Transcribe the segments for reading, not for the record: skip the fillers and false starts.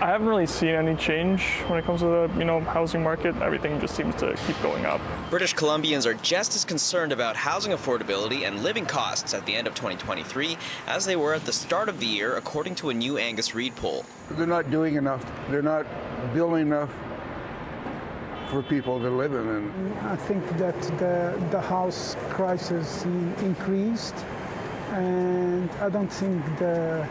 I haven't really seen any change when it comes to the housing market. Everything just seems to keep going up. British Columbians are just as concerned about housing affordability and living costs at the end of 2023 as they were at the start of the year, according to a new Angus Reid poll. They're not doing enough. They're not building enough for people to live in. And I think that the house crisis increased, and I don't think the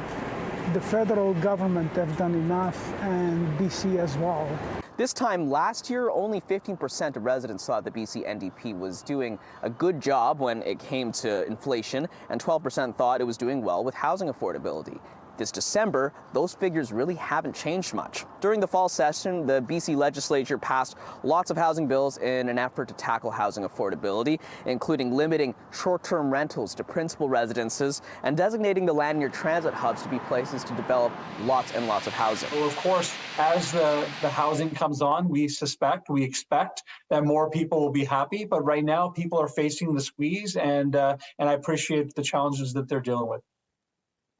federal government have done enough, and BC as well. This time last year, only 15% of residents thought the BC NDP was doing a good job when it came to inflation, and 12% thought it was doing well with housing affordability. This December, those figures really haven't changed much. During the fall session, the BC legislature passed lots of housing bills in an effort to tackle housing affordability, including limiting short-term rentals to principal residences and designating the land near transit hubs to be places to develop lots and lots of housing. Well, of course, as the housing comes on, we expect that more people will be happy. But right now, people are facing the squeeze, and I appreciate the challenges that they're dealing with.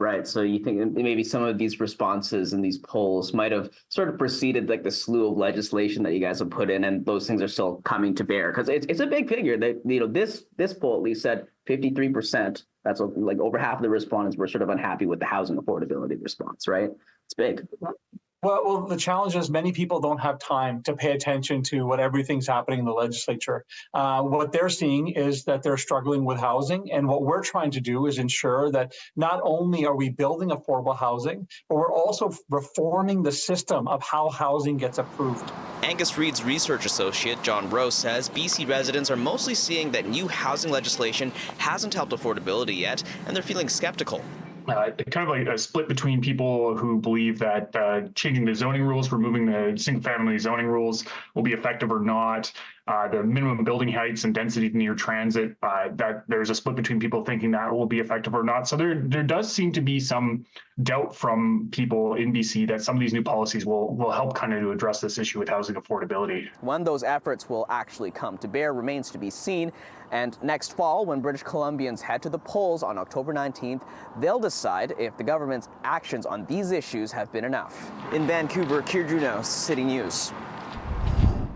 Right. So you think maybe some of these responses and these polls might have sort of preceded like the slew of legislation that you guys have put in, and those things are still coming to bear, because it's a big figure that, this poll at least said 53%. That's like over half of the respondents were sort of unhappy with the housing affordability response, right? It's big. Well, the challenge is many people don't have time to pay attention to what everything's happening in the legislature. What they're seeing is that they're struggling with housing. And what we're trying to do is ensure that not only are we building affordable housing, but we're also reforming the system of how housing gets approved. Angus Reid's research associate, John Rowe, says BC residents are mostly seeing that new housing legislation hasn't helped affordability yet, and they're feeling skeptical. Kind of like a split between people who believe that changing the zoning rules, removing the single-family zoning rules will be effective or not. The minimum building heights and density near transit, that there's a split between people thinking that will be effective or not. So there does seem to be some doubt from people in BC that some of these new policies will help kind of to address this issue with housing affordability. When those efforts will actually come to bear remains to be seen. And next fall, when British Columbians head to the polls on October 19th, they'll decide if the government's actions on these issues have been enough. In Vancouver, Kier Juneau, City News.